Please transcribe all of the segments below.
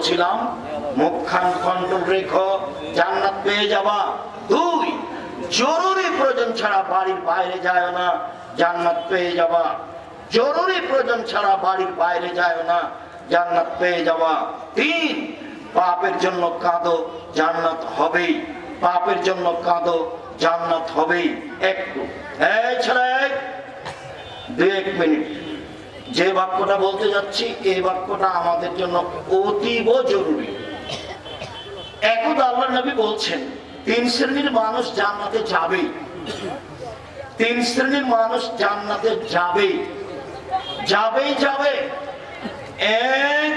বলছিলাম মুখখান কন্ট্রোল রেখো, জান্নাত পেয়ে যাবা। 2, জরুরি প্রয়োজন ছাড়া বাড়ির বাইরে যায় না, জান্নাত পেয়ে যাবা। জরুরি প্রয়োজন ছাড়া বাড়ির বাইরে যায় না, জান্নাত পেয়ে যাবা। 3, পাপের জন্য কাঁদো, জান্নাত হবেই। পাপের জন্য কাঁদো, জান্নাত হবেই। একটু এই ছেলে 2-1 মিনিট, যে বাক্যটা বলতে যাচ্ছি এই বাক্যটা আমাদের জন্য অতীব জরুরি। একদা আল্লাহর নবী বলছেন 3 শ্রেণীর মানুষ জান্নাতে যাবে। 3 শ্রেণীর মানুষ জান্নাতে যাবে, যাবেই যাবে। 1,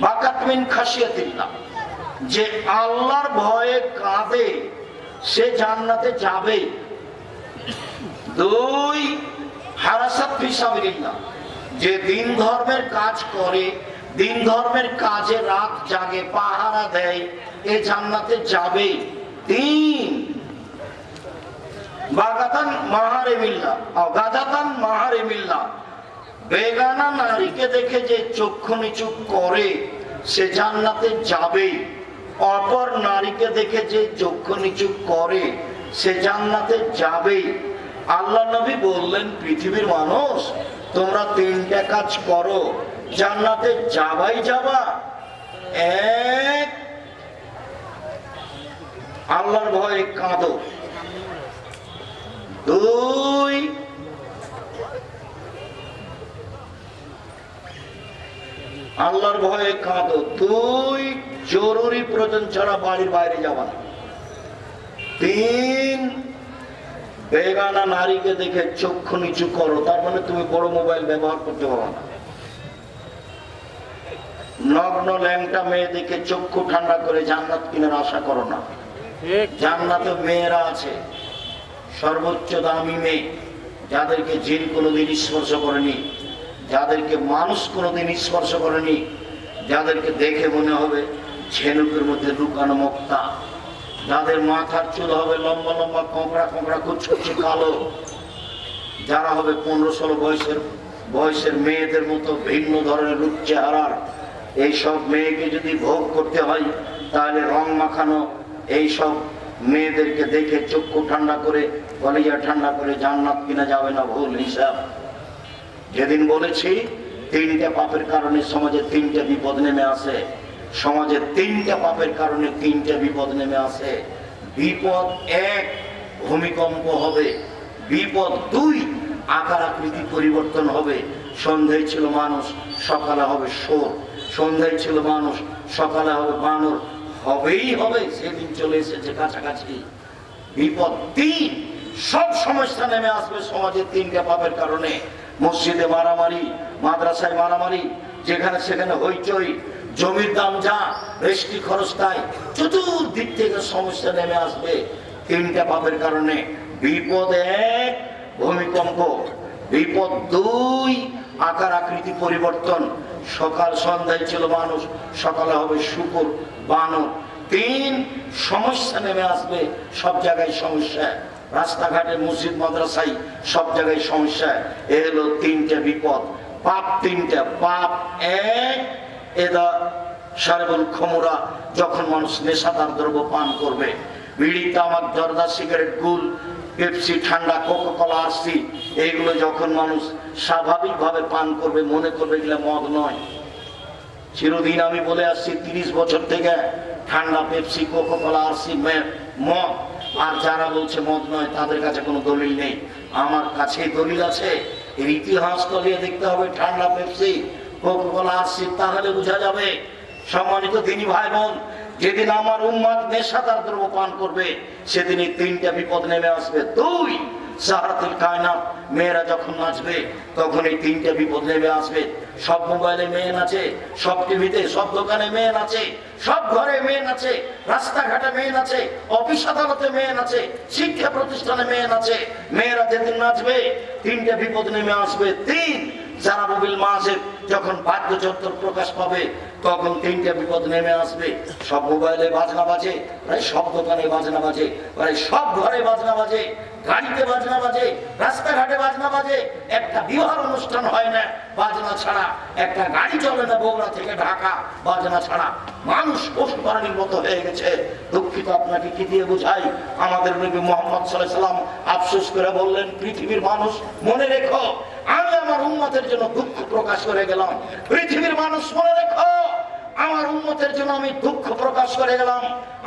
বাকাত মিন খাশিয়াতিল্লাহ, যে আল্লাহর ভয়ে কাঁদে সে জান্নাতে যাবে। 2, হারাসাত ফি সাবিলিল্লাহ, যে দিন ধর্মের কাজ করে, দিন ধর্মের কাজে রাত জাগে, পাহারা দেয়, এ জান্নাতে যাবে। 3, বাগাতান মাহারিমিল্লাহ, গাদাতান মাহারিমিল্লাহ, বেগানা নারীকে দেখে যে চক্ষু নিচু করে সে জান্নাতে যাবে। অপর নারীকে দেখে যে চক্ষু নিচু করে সে জান্নাতে যাবে। আল্লাহ নবী বললেন পৃথিবীর মানুষ তোমরা 3টা কাজ করো, জান্নাতে যাবাই যাবা। 1, আল্লাহর ভয়ে কাঁদো। 2, আল্লাহর ভয়ে কাঁদো। 2, জরুরি প্রয়োজন ছাড়া বাড়ির বাইরে যাবা না। 3, বেগানা নারীকে দেখে চক্ষু নিচু করো, তার মানে তুমি বড় মোবাইল ব্যবহার করতে পারো না। নগ্ন ল্যাংটা মেয়ে দেখে চক্ষু ঠান্ডা করে জান্নাত কিনার আশা করো না। জান্নাতে মেয়েরা আছে, সর্বোচ্চ দামি মেয়ে, যাদেরকে জিন কোনোদিন স্পর্শ করেনি, যাদেরকে মানুষ কোনোদিন স্পর্শ করেনি, যাদেরকে দেখে মনে হবে ঝিনুকের মধ্যে লুকানো মুক্তা, যাদের মাথার চুল হবে লম্বা লম্বা কোঁকড়া কোঁকড়া কুচকুচে কালো, যারা হবে 15-16 বয়সের মেয়েদের মতো ভিন্ন ধরনের রূপ চেহারার। এইসব মেয়েকে যদি ভোগ করতে হয় তাহলে রং মাখানো এইসব মেয়েদেরকে দেখে চক্ষু ঠান্ডা করে, কলিজা ঠান্ডা করে জান্নাত কিনা যাবে না, ভুল হিসাব। যেদিন বলেছি 3টা পাপের কারণে সমাজে 3টা বিপদ নেমে আসে, সমাজে 3টা পাপের কারণে 3টা বিপদ নেমে আসে। বিপদ 1, ভূমিকম্প হবে। বিপদ 2, আকার আকৃতি পরিবর্তন হবে। সন্ধ্যায় ছিল মানুষ, সকালে হবে শোর। সন্ধ্যায় ছিল মানুষ, সকালে হবে বানর। হবেই হবে, সেদিন চলে এসেছে কাছাকাছি। বিপদ 3, সব সমস্যা নেমে আসবে সমাজে 3টা পাপের কারণে। মসজিদে মারামারি, মাদ্রাসায় মারামারি, যেখানে সেখানে হইচই, জমির দাম যা, রেস্টি খরচ তাই, চতুর্দিক থেকে সমস্যা নেমে আসবে 3টা পাপের কারণে। বিপদ 1, ভূমিকম্প। বিপদ 2, আকার আকৃতি পরিবর্তন। সকাল সন্ধ্যায় ছিল মানুষ, সকালে হবে শুকুর, বানর। 3, সমস্যা নেমে আসবে, সব জায়গায় সমস্যা, রাস্তাঘাটে, মসজিদ মাদ্রাসায় সব জায়গায় সমস্যা। এ হলো 3টা বিপদ। পাপ 3টা। পাপ 1, এদা সারেবুল খমুরা, যখন মানুষ নেশাদার দ্রব্য পান করবে, বিড়ি, তামাক, জর্দা, সিগারেট, গুল, পেপসি, ঠান্ডা, কোকা-কোলা, আরসি, এইগুলো যখন মানুষ স্বাভাবিকভাবে পান করবে, মনে করবে এগুলো মদ নয়। চিরদিন আমি বলে আসছি 30 বছর থেকে ঠান্ডা, পেপসি, কোকা-কোলা, আরসি মদ। আর যারা বলছে মদ নয় তাদের কাছে কোনো দলিল নেই, আমার কাছে দলিল আছে। এর ইতিহাস তলিয়ে দেখতে হবে ঠান্ডা, পেপসি, কোকা-কোলা, আরসি, তাহলে বোঝা যাবে। সম্মানিত দিনী ভাই বোন, যেদিন আমার উম্মত নেশাদার দ্রব্য পান করবে সেদিন এই 3টা বিপদ নেমে আসবে। 2, সাহারাতুল কায়নাত, মেয়েরা যখন নাচবে তখন এই 3টা বিপদ নেমে আসবে। সব মোবাইলে মেয়ে নাচে, সব টিভিতে, সব দোকানে মেয়ে নাচে, সব ঘরে মেয়ে নাচে, রাস্তাঘাটে মেয়ে নাচে, অফিস আদালতে মেয়ে নাচে, শিক্ষা প্রতিষ্ঠানে মেয়ে নাচে। মেয়েরা যেদিন নাচবে 3টা বিপদ নেমে আসবে। 3, যারা মোবিল মাসের যখন ভাগ্য চত্বর প্রকাশ পাবে তখন 3টা বিপদ নেমে আসবে। সব মোবাইলে বাজনা বাজে, প্রায় সব দোকানে বাজনা বাজে, প্রায় সব ঘরে বাজনা বাজে, গাড়িতে বাজনা বাজে, রাস্তাঘাটে বাজনা বাজে, একটা বিবাহ অনুষ্ঠান হয় না বাজনা ছাড়া, একটা গাড়ি চলে না বগুড়া থেকে ঢাকা বাজনা ছাড়া। মানুষ পশু প্রাণীর মতো হয়ে গেছে। দুঃখিত, আপনাকে কি দিয়ে বোঝাই? আমাদের নবী মুহাম্মদ সাল্লাল্লাহু আলাইহি সাল্লাম আফসোস করে বললেন, পৃথিবীর মানুষ মনে রেখো, আমি আমার উম্মতের জন্য দুঃখ প্রকাশ করে গেলাম। পৃথিবীর মানুষ মনে রেখো, আমার উম্মতের জন্য আমি দুঃখ প্রকাশ করে গেলাম।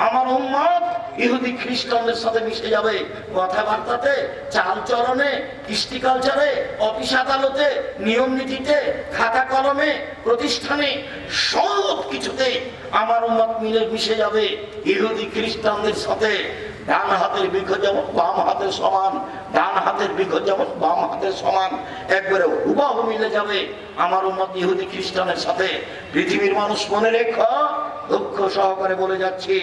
আমার উম্মত ইহুদি খ্রিস্টানদের সাথে মিশে যাবে, কথাবার্তাতে, চালচলনে, কৃষ্টি কালচারে, অফিস আদালতে, নিয়ম নীতিতে, খাতা কলমে, প্রতিষ্ঠানে, সব কিছুতে আমার উম্মত মিশে যাবে ইহুদি খ্রিস্টানদের সাথে। ডান হাতের বৃক্ষ যেমন বাম হাতের সমান, ডান হাতের বৃক্ষ যেমন বাম হাতের সমান, একবারে হুবহু মিলে যাবে আমার উম্মত ইহুদি খ্রিস্টানের সাথে। পৃথিবীর মানুষ মনে রেখো, দুঃখ সহকারে বলে যাচ্ছি,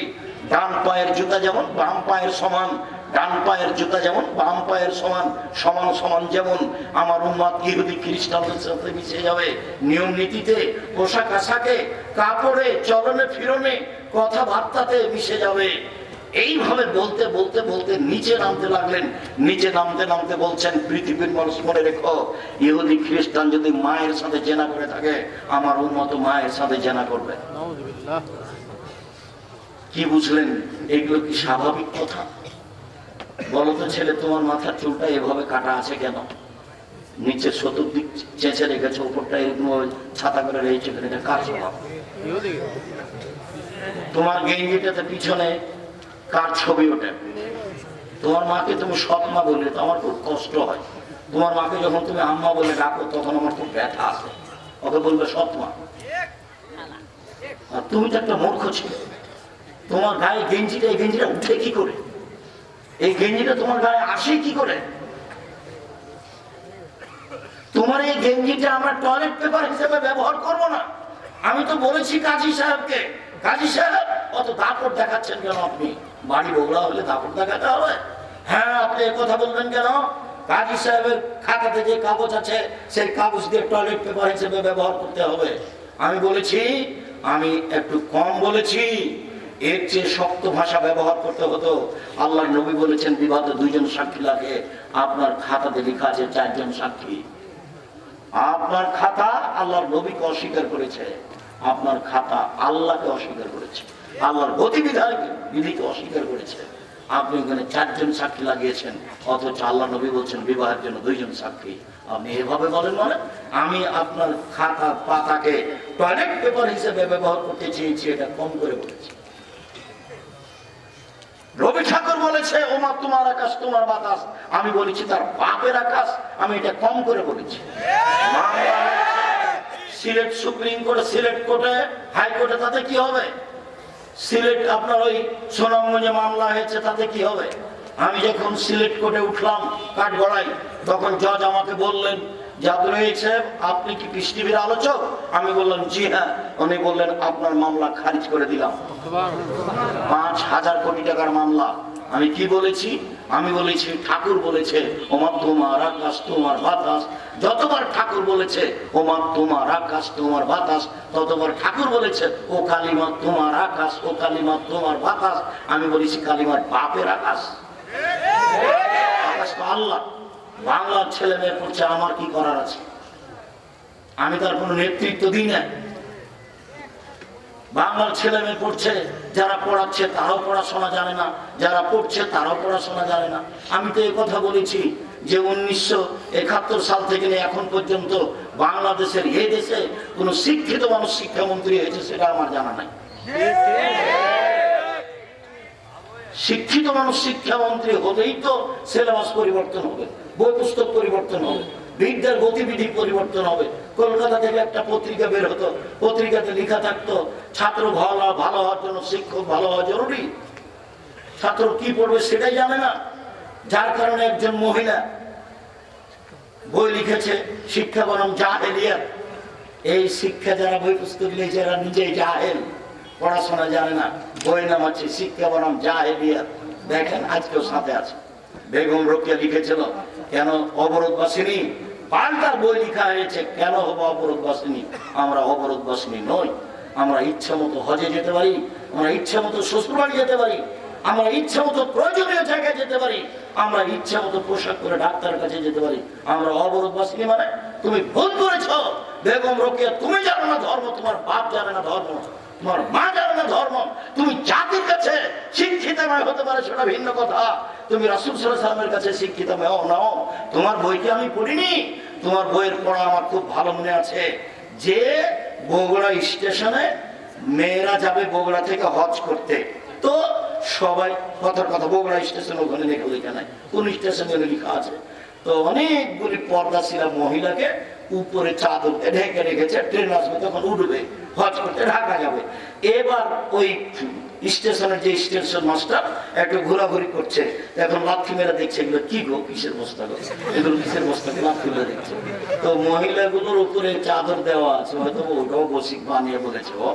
ডান পায়ের জুতা যেমন বাম পায়ের সমান, ডান পায়ের জুতা যেমন বাম পায়ের সমান, সমান সমান যেমন আমার উম্মত ইহুদি খ্রিস্টানদের সাথে মিশে যাবে নিয়ম নীতিতে, পোশাক আশাকে, কাপড়ে, চলনে ফিরনে, কথাবার্তাতে মিশে যাবে। এইভাবে বলতে বলতে বলতে নিচে নামতে লাগলেন। নিচে নামতে নামতে বলছেন, পৃথিবীর মানুষ মনে রেখো, ইহুদি খ্রিস্টান যদি মায়ের সাথে জেনা করে থাকে, আমার উম্মত মায়ের সাথে জেনা করবে। কি বুঝলেন? এগুলো কি স্বাভাবিক কথা? বলতো ছেলে, তোমার মাথার চুলটা এভাবে কাটা আছে কেন? নিচে চতুর্দিক চেঁচে রেখেছে, উপরটা এরকম ছাতা করে রয়েছে, এটা কার স্বভাব? তোমার গেঞ্জিটাতে পিছনে কার ছবি ওঠে? তোমার মাকে তুমি সৎ মা বললে তো আমার খুব কষ্ট হয়। তোমার মাকে যখন তুমি আম্মা বলে ডাকো তখন আমার খুব ব্যথা আসে। ওকে বলবে সৎ মা। আর তুমি তো একটা মূর্খ ছিলে। তোমার গায়ে গেঞ্জিটা, এই গেঞ্জিটা উঠে কি করে? এই গেঞ্জিটা তোমার গায়ে আসে কি করে? তোমার এই গেঞ্জিটা আমরা টয়লেট পেপার হিসেবে ব্যবহার করব না। আমি তো বলেছি কাজী সাহেবকে, কাজী সাহেব অত দাপট দেখাচ্ছেন কেন? আপনি বাড়ি বগুড়া হলে দাপট দেখাতে হবে? হ্যাঁ, আপনি কথা বলবেন কেন? কাজী সাহেবের খাতাতে যে কাগজ আছে সেই কাগজ দিয়ে টয়লেট পেপার হিসেবে ব্যবহার করতে হবে। আমি বলেছি, আমি একটু কম বলেছি, এর চেয়ে শক্ত ভাষা ব্যবহার করতে হতো। আল্লাহর নবী বলেছেন, বিবাদে 2 জন সাক্ষী লাগে। আপনার খাতাতে লেখা আছে 4 জন সাক্ষী। আপনার খাতা আল্লাহর নবীকে অস্বীকার করেছে, আপনার খাতা আল্লাহকে অস্বীকার করেছে, আল্লাহর গতিবিধিকে অস্বীকার করেছে। আপনি ওখানে 4 জন সাক্ষী লাগিয়েছেন, অথচ আল্লাহ নবী বলছেন বিবাহের জন্য 2 জন সাক্ষী। আপনি এভাবে বলেন মানে? আমি আপনার খাতা পাতাকে টয়লেট পেপার হিসেবে ব্যবহার করতে চেয়েছি, এটা কম করে বলেছি। রবি ঠাকুর বলেছে, ওমা তোমার আকাশ তোমার বাতাস, আমি বলেছি তার বাপের আকাশ, আমি এটা কম করে বলেছি। সিলেট সুপ্রিম কোর্টে, সিলেট কোর্টে, হাইকোর্টে, তাতে কি হবে? সিলেট আপনার ওই সুনামগঞ্জে মামলা হয়েছে, তাতে কি হবে? আমি যখন সিলেট কোর্টে উঠলাম কাঠগড়ায়, তখন জজ আমাকে বললেন, জাদুরী সাহেব আপনি কি পিস টিভির আলোচক? আমি বললাম জি হ্যাঁ। উনি বললেন, আপনার মামলা খারিজ করে দিলাম। 5,000 কোটি টাকার মামলা। আমি কি বলেছি? আমি বলেছি ঠাকুর বলেছে, ওমা তোমার আকাশ তোমার বাতাস। যতবার ঠাকুর বলেছে ওমা তোমার আকাশ তোমার বাতাস, ততবার ঠাকুর বলেছে ও কালিমা তোমার আকাশ, ও কালিমা তোমার বাতাস। আমি বলেছি কালিমার বাপের আকাশ। আকাশ তো আল্লাহ। বাংলার ছেলে মেয়ে পড়ছে, আমার কি করার আছে? আমি তার কোনো নেতৃত্ব দিই না। বাংলার ছেলে মেয়ে পড়ছে, যারা পড়াচ্ছে তারাও পড়াশোনা জানে না, যারা পড়ছে তারাও পড়াশোনা জানে না। আমি তো এই কথা বলেছি যে 1971 সাল থেকে নিয়ে এখন পর্যন্ত বাংলাদেশের এই দেশে কোন শিক্ষিত মানুষ শিক্ষামন্ত্রী হয়েছে সেটা আমার জানা নাই। শিক্ষিত মানুষ শিক্ষামন্ত্রী হলেই তো সিলেবাস পরিবর্তন হবে, বই পুস্তক পরিবর্তন হবে, বিদ্যার গতিবিধি পরিবর্তন হবে। কলকাতা থেকে একটা পত্রিকা বের হতো, পত্রিকাতে লেখা থাকতো ছাত্র ভালো হওয়ার জন্য শিক্ষক ভালো হওয়া জরুরি। ছাত্র কি পড়বে সেটাই জানে না, যার কারণে একজন মহিলা বই লিখেছে, শিক্ষা বনাম জাহেলিয়াত। এই শিক্ষা যারা বই পুস্তক লিখেছে এরা নিজেই জাহেল, পড়াশোনা জানে না, বই নাম হচ্ছে শিক্ষা বনাম জাহেলিয়াত। দেখেন আজকেও সাথে আছে। বেগম রোকেয়া লিখেছিল কেন অবরোধবাসিনী, পাল্টা বই লেখা হয়েছে কেন হবো অবরোধবাসিনী। আমরা অবরোধবাসিনী নই, আমরা ইচ্ছা মতো হজে যেতে পারি, আমরা ইচ্ছা মতো শ্বশুর বাড়ি যেতে পারি, আমরা ইচ্ছা মতো প্রয়োজনীয় জায়গায় যেতে পারি, আমরা ইচ্ছা মতো পোশাক করে ডাক্তারের কাছে যেতে পারি। আমরা অবরোধ বাসিনি মানে তুমি ভুল করেছ বেগম রোকেয়া। তুমি জানো না ধর্ম, তোমার বাপ জানে না ধর্ম, তোমার মা জানে না ধর্ম। তুমি জাতির কাছে শিক্ষিতময় হতে পারে সেটা ভিন্ন কথা, তুমি রাসূল সাল্লাল্লাহু আলাইহি ওয়াসাল্লামের কাছে শিক্ষিতময় নাও। তোমার বইটি আমি পড়িনি, তোমার বইয়ের পড়া আমার খুব ভালো মনে আছে যে বগুড়া স্টেশনে মেয়েরা যাবে বগুড়া থেকে হজ করতে, তো সবাই কথার কথা বগুড়া স্টেশন ওখানে লেখা লেখা নাই, কোন স্টেশনে লেখা আছে, তো অনেকগুলি পর্দা ছিল মহিলাকে উপরে চাদর ঢেকে রেখেছে, ট্রেন আসবে তখন উঠবে হজ করতে ঢাকা যাবে। এবার ওই স্টেশনের যে স্টেশন মাস্টার একটু ঘোরাঘুরি করছে, এখন লাথি মেরে দেখছে এগুলো কি গো, কিসের বস্তা গো, এগুলো কিসের বস্তা, লাথি মেরে দেখছে। তো মহিলাগুলোর উপরে চাদর দেওয়া আছে, হয়তো ওটাও বসিক বানিয়ে বলেছে ও।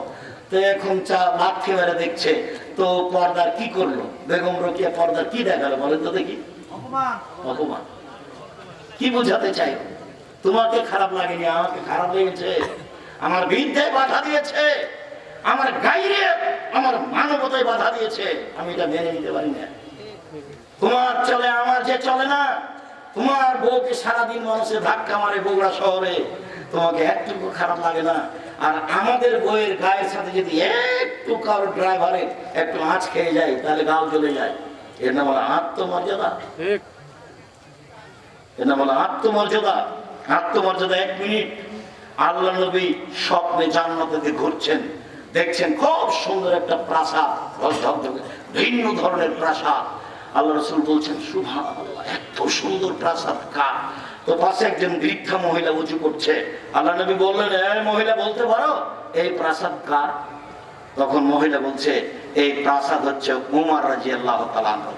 তো এখন লাথি মেরে দেখছে, তো পর্দার কি করলো বেগম রোকেয়া, পর্দার কি দেখালো বলেন তো দেখি? অপমান। কি বোঝাতে চাই? তোমাকে খারাপ লাগেনি, আমাকে খারাপ লেগেছে। আমার বিদ্যায় বাধা দিয়েছে, আমার গাইরে আমার মানবতায় বাধা দিয়েছে, আমি এটা মেনে নিতে পারি না। তোমার চলে, আমার যে চলে না। তোমার বউকে সারাদিন মানুষে ধাক্কা মারে বগুড়া শহরে, তোমাকে একটুকু খারাপ লাগে না। আর আমাদের বইয়ের গায়ের সাথে যদি একটু কারো ড্রাইভারের একটু আঁচ খেয়ে যায় তাহলে গাও জ্বলে যায়। এর নাম হলো আত্মমর্যাদা। এর নাম হলো আত্মমর্যাদা। আত্মমর্যাদা। 1 মিনিট আল্লাহ নবী স্বপ্নে জান্নাতে ঘুরছেন, দেখছেন খুব সুন্দর একটা প্রাসাদ, ভিন্ন ধরনের প্রাসাদ। আল্লাহ রাসূল বলছেন সুবহানাল্লাহ, এত সুন্দর প্রাসাদ কার? তো পাশে একজন বৃদ্ধা মহিলা উঁচু করছে। আল্লাহ নবী বললেন, এই মহিলা বলতে পারো এই প্রাসাদ কার? তখন মহিলা বলছে এই প্রাসাদ হচ্ছে উমর রাদিয়াল্লাহু তাআলা আনহু।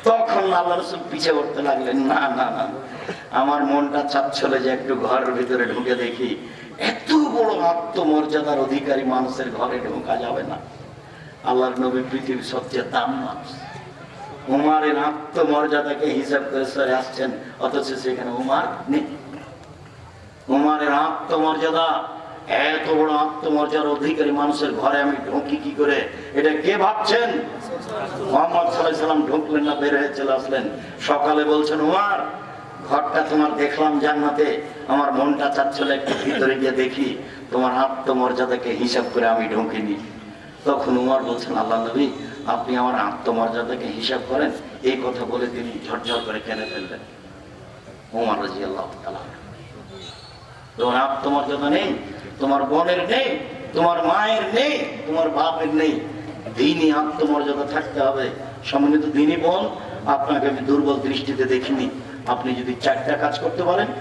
তখন আল্লাহ রাসূল পিছে উঠতে লাগলেন, না না না, আমার মনটা চাচ্ছিল যে একটু ঘরের ভিতরে ঢুকে দেখি। এত বড় আত্মমর্যাদার অধিকারী মানুষের ঘরে ঢোকা যাবে না। আল্লাহর নবী পৃথিবীর সবচেয়ে দাম মানুষ, উমারের আত্মমর্যাদাকে হিসাব করে সরে আসছেন, অথচ সেখানে উমার নেই। উমারের আত্মমর্যাদা, এত বড় আত্মমর্যাদার অধিকারী মানুষের ঘরে আমি ঢুকি কি করে? এটা কে ভাবছেন? মুহাম্মদ সাল্লাল্লাহু আলাইহি সাল্লাম ঢুকলেন না, বের হয়ে চলে আসলেন। সকালে বলছেন, উমার ঘরটা তোমার দেখলাম জান্নাতে, আমার মনটা চাচ্ছিল একটু ভিতরে গিয়ে দেখি, তোমার আত্মমর্যাদাকে হিসাব করে আমি ঢুকিনি। তখন উমর বলছেন, আল্লাহ নবী আপনি আমার আত্মমর্যাদাকে হিসাব করেন। এই কথা বলে তিনি ঝরঝর করে কেঁদে ফেললেন। উমর রাদিয়াল্লাহু তাআলা। তোমার আত্মমর্যাদা নেই, তোমার বোনের নেই, তোমার মায়ের নেই, তোমার বাপের নেই। দ্বীনি আত্মমর্যাদা থাকতে হবে। সম্মানিত দ্বীনি বোন, আপনাকে আমি দুর্বল দৃষ্টিতে দেখিনি। আপনি যদি 4টা কাজ করতে পারেন